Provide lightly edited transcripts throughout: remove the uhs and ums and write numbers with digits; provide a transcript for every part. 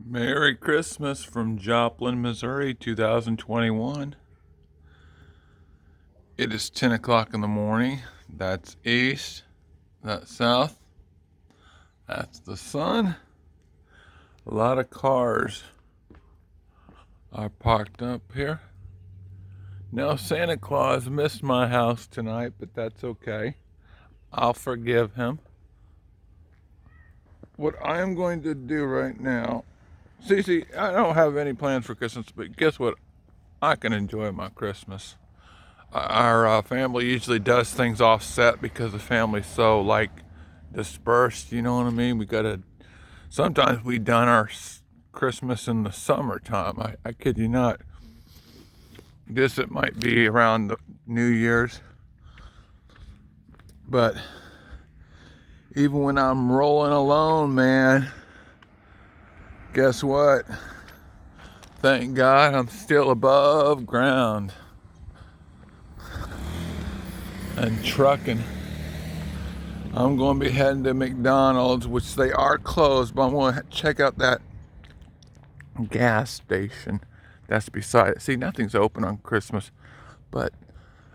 Merry Christmas from Joplin, Missouri, 2021. It is 10 o'clock in the morning. That's east. That's south. That's the sun. A lot of cars are parked up here. Now, Santa Claus missed my house tonight, but that's okay. I'll forgive him. What I am going to do right now, see, I don't have any plans for Christmas, but guess what? I can enjoy my Christmas. Our family usually does things offset because the family's so dispersed. You know what I mean? Sometimes we done our Christmas in the summertime. I kid you not. It might be around the New Year's, but even when I'm rolling alone, man, guess what? Thank God I'm still above ground and trucking. I'm going to be heading to McDonald's, which they are closed, but I'm going to check out that gas station that's beside it. See, nothing's open on Christmas, but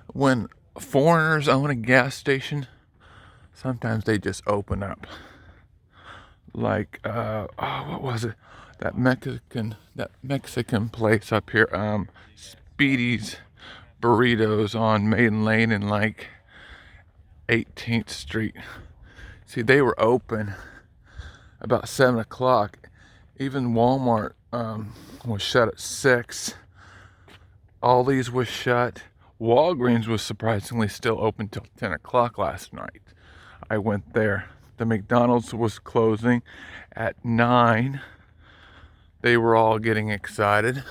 when foreigners own a gas station, sometimes they just open up. What was it? That Mexican place up here, Speedy's Burritos on Maiden Lane and 18th Street. See, they were open about 7 o'clock. Even Walmart was shut at 6. Aldi's was shut. Walgreens was surprisingly still open till 10 o'clock last night. I went there. The McDonald's was closing at 9. They were all getting excited.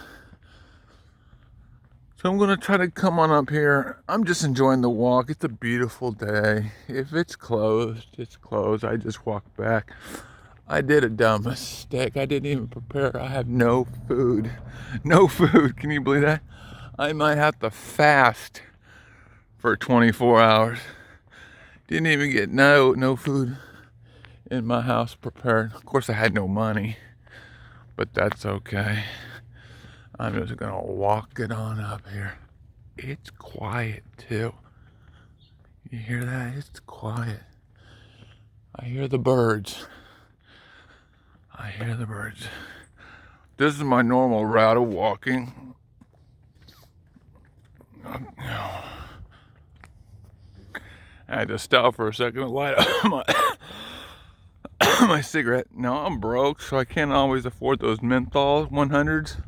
So I'm going to try to come on up here. I'm just enjoying the walk. It's a beautiful day. If it's closed, it's closed. I just walk back. I did a dumb mistake. I didn't even prepare. I have no food. No food. Can you believe that? I might have to fast for 24 hours. Didn't even get no food in my house prepared. Of course, I had no money, but that's okay. I'm just gonna walk it on up here. It's quiet too. You hear that? It's quiet. I hear the birds. I hear the birds. This is my normal route of walking. I had to stop for a second to light up my cigarette. Now I'm broke, so I can't always afford those menthol 100s.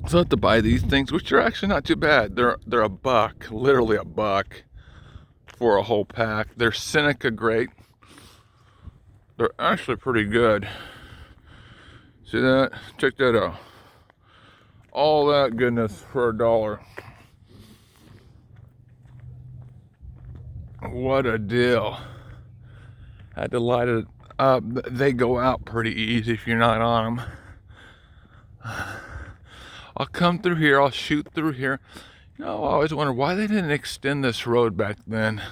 So I have to buy these things, which are actually not too bad. They're $1, literally $1 for a whole pack. They're Seneca great. They're actually pretty good. See that? Check that out. All that goodness for $1. What a deal. Had to light it up. They go out pretty easy if you're not on them. I'll come through here. I'll shoot through here. You know, I always wonder why they didn't extend this road back then.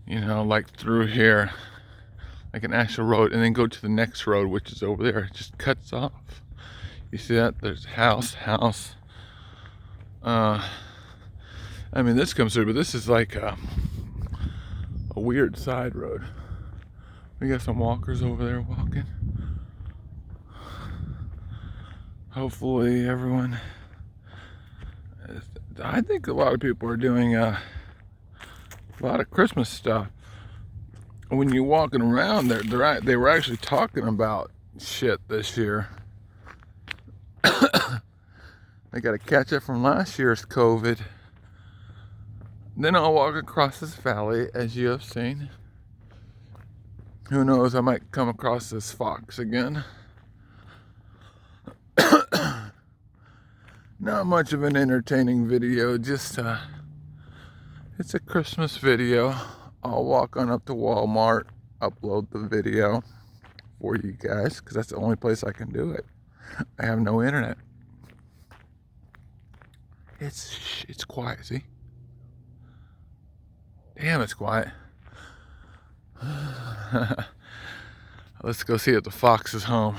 You know, like through here. Like an actual road. And then go to the next road, which is over there. It just cuts off. You see that? There's house. I mean, this comes through, but this is like a weird side road. We got some walkers over there walking. Hopefully everyone I think a lot of people are doing a lot of Christmas stuff. When you're walking around, they were actually talking about shit this year. They got to catch up from last year's COVID. Then I'll walk across this valley, as you have seen. Who knows, I might come across this fox again. Not much of an entertaining video, just it's a Christmas video. I'll walk on up to Walmart, upload the video for you guys, because that's the only place I can do it. I have no internet. It's quiet, see? Damn, it's quiet. Let's go see if the fox is home.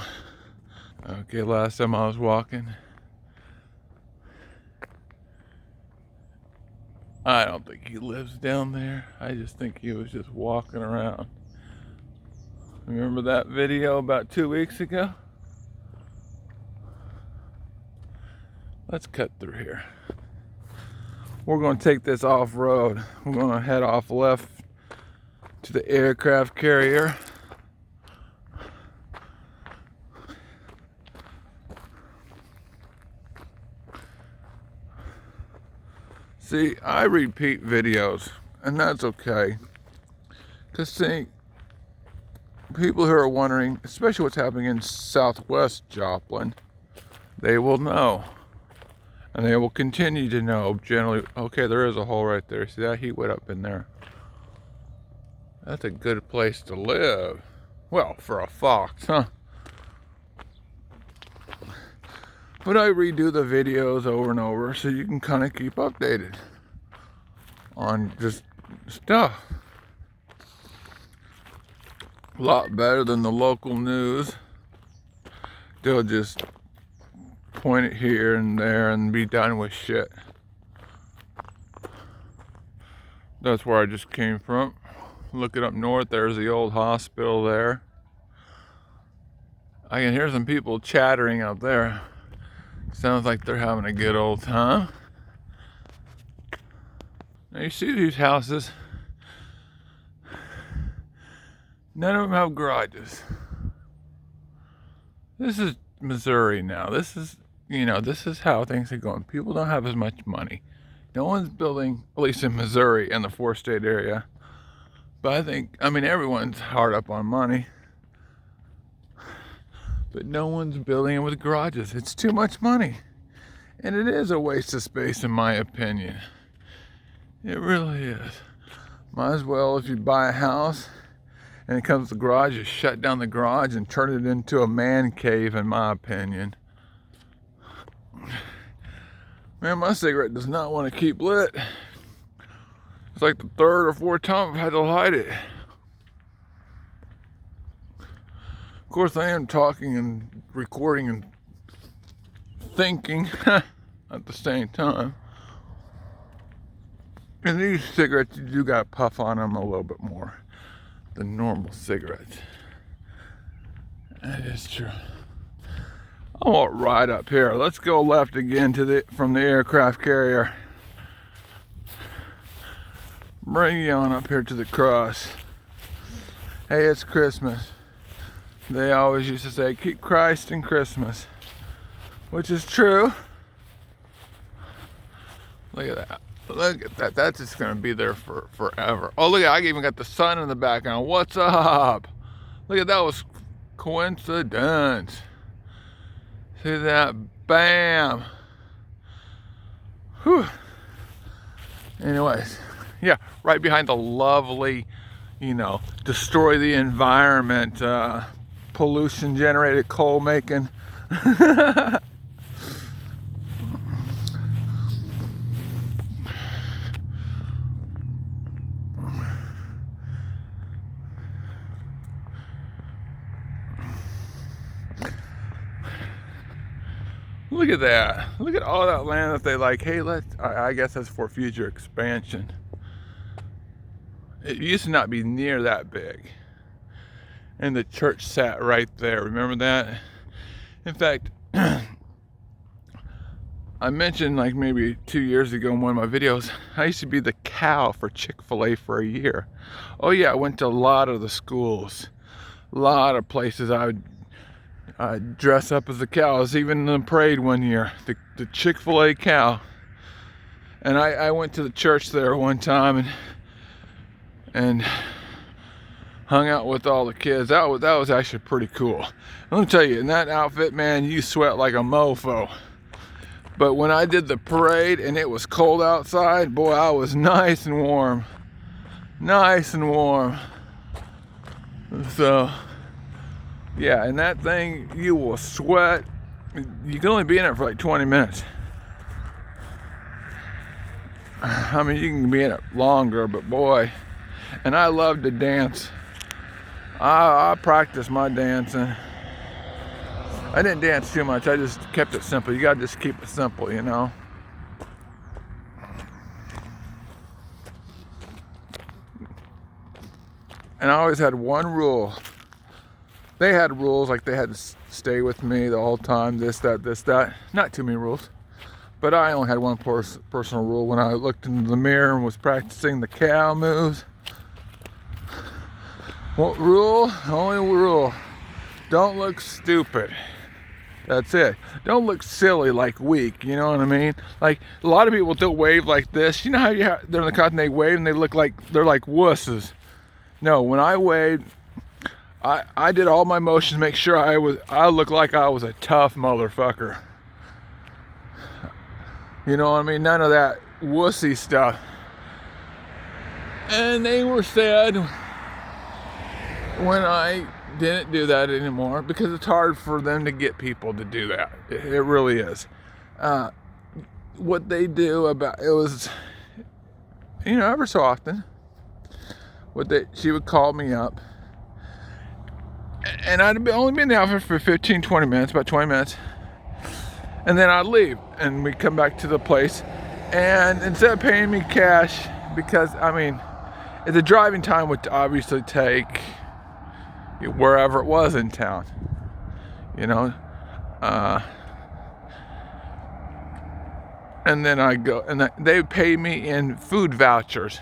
Okay, last time I was walking, I don't think he lives down there. I just think he was just walking around. Remember that video about 2 weeks ago? Let's cut through here. We're going to take this off-road. We're going to head off left to the aircraft carrier. See, I repeat videos, and that's okay. Because, see, people who are wondering, especially what's happening in southwest Joplin, they will know. And they will continue to know, generally. Okay, there is a hole right there. See that? He went up in there. That's a good place to live. Well, for a fox, huh? But I redo the videos over and over so you can kind of keep updated on just stuff. A lot better than the local news. They'll just point it here and there and be done with shit. That's where I just came from. Looking up north, there's the old hospital there. I can hear some people chattering out there. Sounds like they're having a good old time. Now you see these houses, none of them have garages. This is Missouri now. This is how things are going. People don't have as much money. No one's building, at least in Missouri and the four-state area. But everyone's hard up on money. But no one's building it with garages. It's too much money. And it is a waste of space, in my opinion. It really is. Might as well, if you buy a house and it comes to the garage, you shut down the garage and turn it into a man cave, in my opinion. Man, my cigarette does not want to keep lit. It's like the third or fourth time I've had to light it. Of course, I am talking and recording and thinking at the same time. And these cigarettes, you do got to puff on them a little bit more than normal cigarettes. That is true. I want right up here. Let's go left again from the aircraft carrier. Bring you on up here to the cross. Hey, it's Christmas. They always used to say, keep Christ in Christmas, which is true. Look at that. Look at that. That's just going to be there for forever. Oh, look at, I even got the sun in the background. What's up? Look at that. Was coincidence. See that? Bam. Whew. Anyways, yeah, right behind the lovely, destroy the environment, pollution generated coal making. Look at that. Look at all that land that they hey, I guess that's for future expansion. It used to not be near that big. And the church sat right there. Remember that? In fact, I mentioned maybe 2 years ago in one of my videos, I used to be the cow for Chick-fil-A for a year. Oh yeah, I went to a lot of the schools. A lot of places I would dress up as the cow. I was even in the parade one year, the Chick-fil-A cow. And I went to the church there one time and hung out with all the kids. That was actually pretty cool. Let me tell you, in that outfit, man, you sweat like a mofo. But when I did the parade and it was cold outside, boy, I was nice and warm. Nice and warm. So yeah, and that thing, you will sweat. You can only be in it for 20 minutes. You can be in it longer, but boy, and I love to dance. I practiced my dancing. I didn't dance too much. I just kept it simple. You gotta just keep it simple, you know. And I always had one rule. They had rules, like they had to stay with me the whole time, this, that. Not too many rules. But I only had one personal rule when I looked into the mirror and was practicing the cow moves. What rule? Only rule. Don't look stupid. That's it. Don't look silly, like weak, you know what I mean? Like, a lot of people don't wave like this. You know how they're in the cut and they wave and they look like, they're like wusses. No, when I waved, I did all my motions to make sure I looked like I was a tough motherfucker. You know what I mean? None of that wussy stuff. And they were sad when I didn't do that anymore, because it's hard for them to get people to do that. It really is. What they do about it was, you know, ever so often, she would call me up, and I'd only be in the office for 15, 20 minutes, about 20 minutes. And then I'd leave, and we'd come back to the place, and instead of paying me cash, because, I mean, the driving time would obviously take wherever it was in town, you know, and then I go, and they would pay me in food vouchers,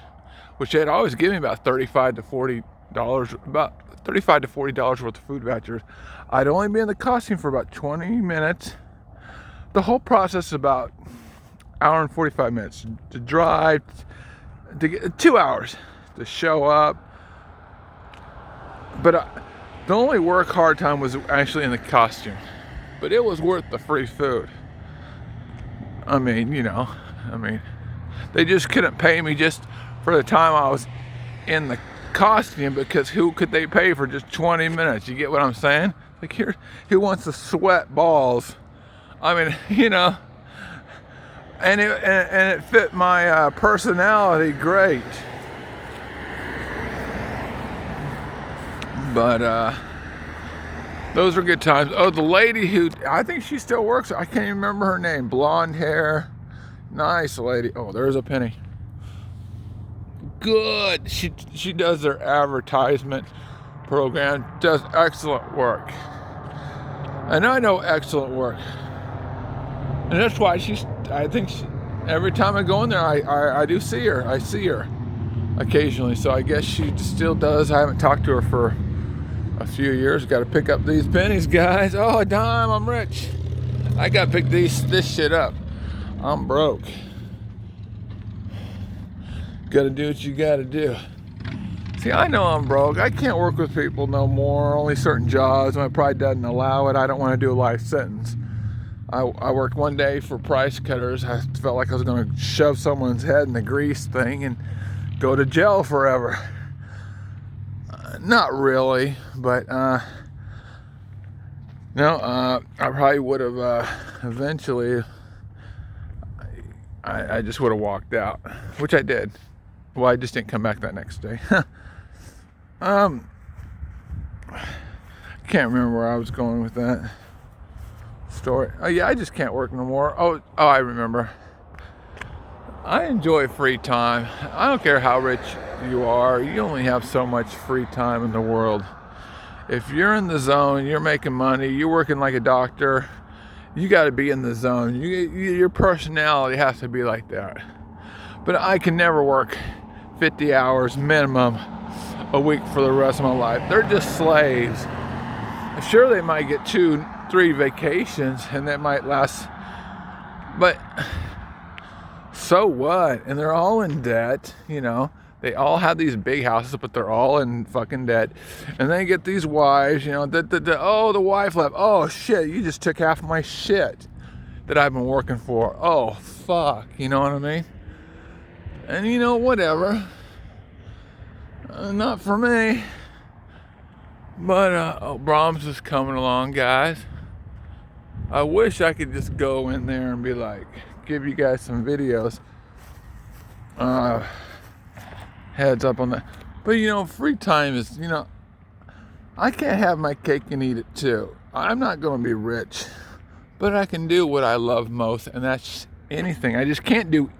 which they'd always give me about $35 to $40, about $35 to $40 worth of food vouchers. I'd only be in the costume for about 20 minutes. The whole process is about an hour and 45 minutes to drive, to get 2 hours to show up. But the only work hard time was actually in the costume. But it was worth the free food. I mean, you know, they just couldn't pay me just for the time I was in the costume, because who could they pay for just 20 minutes? You get what I'm saying? Like, here, who wants to sweat balls? I mean, you know, and it fit my personality great. But those were good times. Oh, the lady who, I think she still works, I can't even remember her name. Blonde hair, nice lady. Oh, there's a penny. Good. She does their advertisement program. Does excellent work. And I know excellent work. And that's why every time I go in there, I do see her. I see her occasionally. So I guess she still does. I haven't talked to her for a few years. Got to pick up these pennies, guys. Oh, a dime. I'm rich. I got to pick this shit up. I'm broke. Got to do what you got to do. See, I know I'm broke. I can't work with people no more. Only certain jobs. My pride doesn't allow it. I don't want to do a life sentence. I worked one day for price cutters. I felt like I was going to shove someone's head in the grease thing and go to jail forever. Not really, but no, I probably would have eventually. I just would have walked out, which I did. Well, I just didn't come back that next day. Can't remember where I was going with that story. Oh yeah, I just can't work no more. Oh, I remember. I enjoy free time. I don't care how rich you are. You only have so much free time in the world. If you're in the zone, you're making money, you're working like a doctor, you got to be in the zone. Your personality has to be like that. But I can never work 50 hours minimum a week for the rest of my life. They're just slaves. Sure, they might get 2-3 vacations, and that might last, but so what? And they're all in debt, you know. They all have these big houses, but they're all in fucking debt. And they get these wives, you know, oh, the wife left. Oh, shit, you just took half of my shit that I've been working for. Oh, fuck, you know what I mean? And, you know, whatever. Not for me. But Brahms is coming along, guys. I wish I could just go in there and be like, give you guys some videos. Heads up on that. But, you know, free time is, you know, I can't have my cake and eat it too. I'm not going to be rich, but I can do what I love most, and that's anything. I just can't do.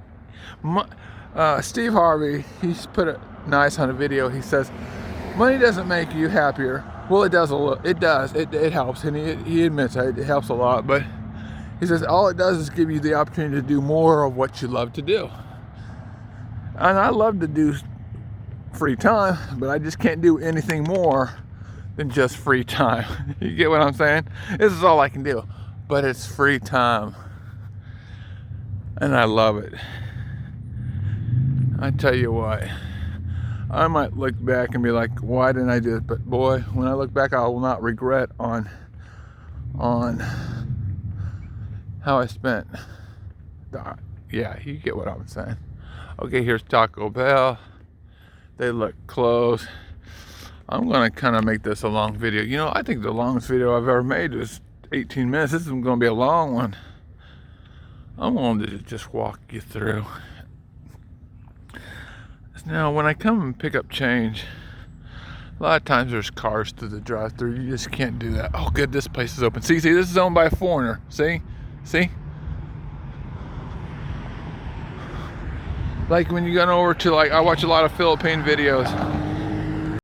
Steve Harvey, he's put it nice on a video. He says, money doesn't make you happier. Well, it does a little. It does. It helps, and he admits it helps a lot. But he says all it does is give you the opportunity to do more of what you love to do. And I love to do free time, but I just can't do anything more than just free time. You get what I'm saying? This is all I can do, but it's free time, and I love it. I tell you what, I might look back and be like, why didn't I do it? But boy, when I look back, I will not regret on how I spent. Yeah, you get what I'm saying. Okay, here's Taco Bell. They look close. I'm going to kind of make this a long video. You know, I think the longest video I've ever made was 18 minutes. This is going to be a long one. I'm going to just walk you through. Now, when I come and pick up change, a lot of times there's cars through the drive-thru. You just can't do that. Oh, good, this place is open. See, this is owned by a foreigner. See? Like when you go over to, like, I watch a lot of Philippine videos.